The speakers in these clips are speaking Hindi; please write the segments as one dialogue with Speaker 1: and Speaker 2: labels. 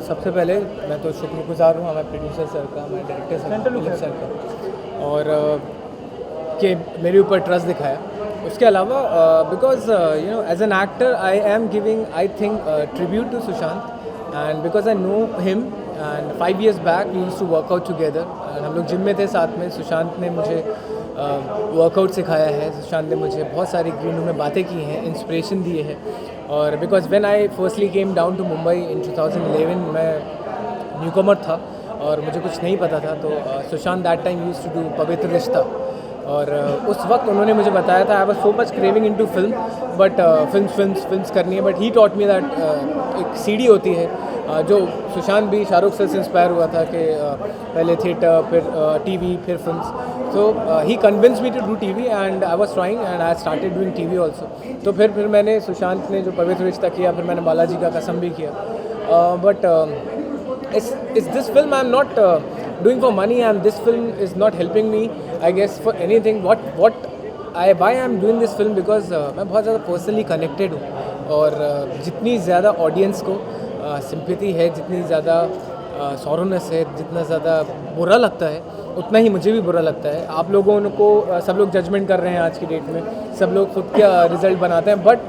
Speaker 1: सबसे पहले मैं तो शुक्रगुजार हूँ हमारे प्रोड्यूसर सर का, हमारे डायरेक्टर सर दिलीप सर का, और कि मेरे ऊपर ट्रस्ट दिखाया। उसके अलावा because you know as an actor I am giving I think tribute to Sushant, and because I know him and 5 years back we used to work out together, and हम लोग जिम में थे साथ में। सुशांत ने मुझे वर्कआउट सिखाया है, सुशांत ने मुझे बहुत सारी ग्रीन रूम में बातें की हैं, इंस्पिरेशन दिए हैं। और because when I firstly came down to Mumbai in 2011, मैं न्यूकमर था और मुझे कुछ नहीं पता था, तो Sushant that time used to do Pavitra Rishta, और उस वक्त उन्होंने मुझे बताया था I was so much craving into film, but films करनी है, but he taught me that एक सीढ़ी होती है, जो सुशांत भी शाहरुख से इंस्पायर हुआ था कि पहले थिएटर, फिर टीवी, फिर films. So he convince me to do TV and I was trying and I started doing TV also. तो फिर मैंने सुशांत ने जो पवित्र रिश्ता किया, फिर मैंने बालाजी का कसम भी किया, but is this film I'm not doing for money, and this film is not helping me I guess for anything. Why I'm doing this film because मैं बहुत ज़्यादा पर्सनली कनेक्टेड हूँ, और जितनी ज़्यादा ऑडियंस को सिंपैथी है, जितनी ज़्यादा सॉरोनेस है, जितना ज़्यादा बुरा लगता है, उतना ही मुझे भी बुरा लगता है। आप लोगों को सब लोग जजमेंट कर रहे हैं आज की डेट में, सब लोग खुद का रिजल्ट बनाते हैं, but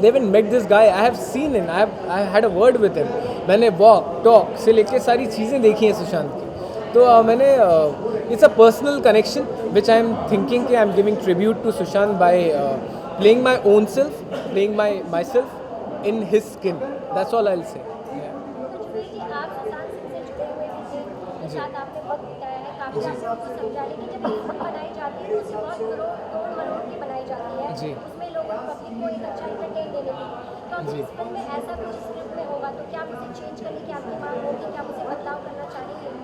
Speaker 1: they haven't met this guy. I have seen him, I had a word with him. मैंने वॉक टॉक से लेके सारी चीज़ें देखी हैं सुशांत की, तो मैंने it's a personal connection which I am thinking कि I am giving tribute to Sushant by playing my own self, playing my self in his skin, that's all I will say. जी जी,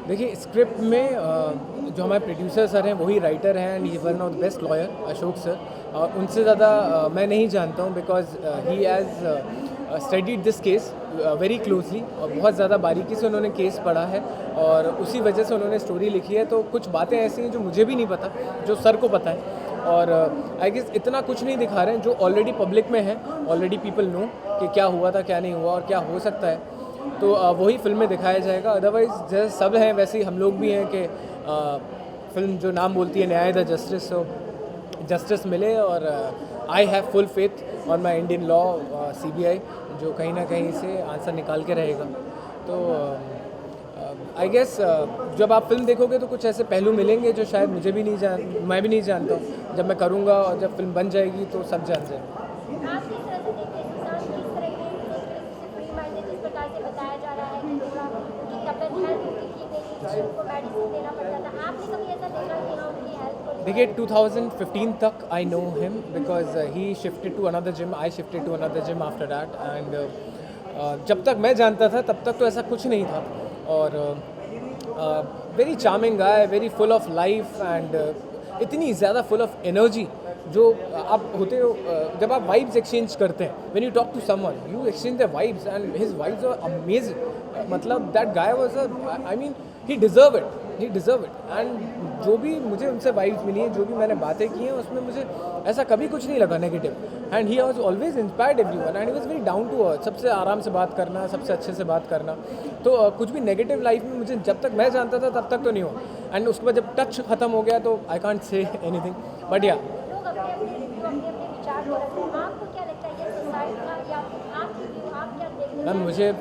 Speaker 1: देखिए स्क्रिप्ट में जो हमारे प्रोड्यूसर सर हैं वही राइटर हैं, and he one of the best lawyer Ashok sir, और उनसे ज़्यादा मैं नहीं जानता हूँ, because he has studied this case very closely, और बहुत ज़्यादा बारीकी से उन्होंने केस पढ़ा है, और उसी वजह से उन्होंने स्टोरी लिखी है। तो कुछ बातें ऐसी हैं जो मुझे भी नहीं पता, जो सर को पता है, और आई गेस इतना कुछ नहीं दिखा रहे हैं जो ऑलरेडी पब्लिक में है, ऑलरेडी पीपल नो कि क्या हुआ था, क्या नहीं हुआ और क्या हो सकता है, तो वही फिल्म में दिखाया जाएगा। अदरवाइज जैसे सब हैं वैसे ही हम लोग भी हैं कि फिल्म जो नाम बोलती है न्याय द जस्टिस, सो जस्टिस मिले, और I have full faith on my Indian law, CBI जो कहीं ना कहीं से आंसर निकाल के रहेगा। तो आई गेस जब आप फिल्म देखोगे तो कुछ ऐसे पहलू मिलेंगे जो शायद मैं भी नहीं जानता हूँ। जब मैं करूँगा और जब फिल्म बन जाएगी तो सब जान जाएंगे। देखिए 2015 तक I know him, because he shifted to another gym, I shifted to another gym after that, and जब तक मैं जानता था तब तक तो ऐसा कुछ नहीं था, और very charming guy, very full of life, and इतनी ज़्यादा फुल ऑफ एनर्जी जो आप होते हो जब आप वाइब्स एक्सचेंज करते हैं, when you talk to someone you exchange the vibes, and his vibes are amazing. मतलब that guy was I mean he deserve it, and जो भी मुझे उनसे वाइब्स मिली हैं, जो भी मैंने बातें की हैं, उसमें मुझे ऐसा कभी कुछ नहीं लगा negative, and he was always inspired everyone, and he was very down to earth, सबसे आराम से बात करना, सबसे अच्छे से बात करना। तो कुछ भी नेगेटिव लाइफ में मुझे जब तक मैं जानता था तब तक तो नहीं हुआ, एंड उसके बाद जब टच खत्म हो गया तो I can't say anything, but या मैम मुझे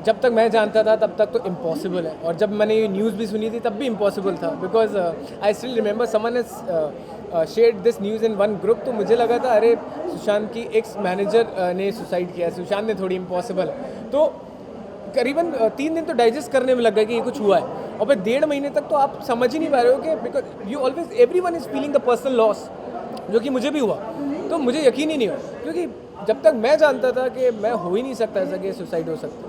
Speaker 1: जब तक मैं जानता था तब तक तो इम्पॉसिबल है, और जब मैंने ये न्यूज़ भी सुनी थी तब भी इम्पॉसिबल था, because I still remember someone has shared this news in one group, तो मुझे लगा था अरे सुशांत की एक्स मैनेजर ने सुसाइड किया, सुशांत ने, थोड़ी इम्पॉसिबल है। तो करीबन 3 दिन तो डाइजेस्ट करने में लग गया कि ये कुछ हुआ है, और फिर 1.5 महीने तक तो आप समझ ही नहीं पा रहे हो कि because you always everyone is feeling the personal loss, जो कि मुझे भी हुआ, तो मुझे यकीन ही नहीं हुआ, क्योंकि जब तक मैं जानता था कि मैं हो ही नहीं सकता ऐसा कि सुसाइड हो सकता,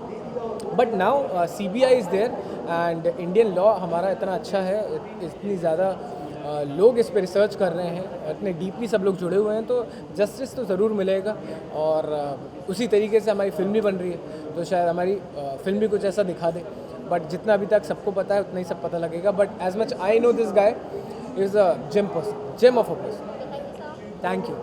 Speaker 1: but now CBI is there, and Indian law हमारा इतना अच्छा है, इतनी ज़्यादा लोग इस पर रिसर्च कर रहे हैं, इतने डीपली सब लोग जुड़े हुए हैं, तो जस्टिस तो ज़रूर मिलेगा, और उसी तरीके से हमारी फिल्म भी बन रही है, तो शायद हमारी फिल्म भी कुछ ऐसा दिखा दे, बट जितना अभी तक सबको पता है उतना ही सब पता लगेगा। But as much I know this guy is a gem of a person. Thank you.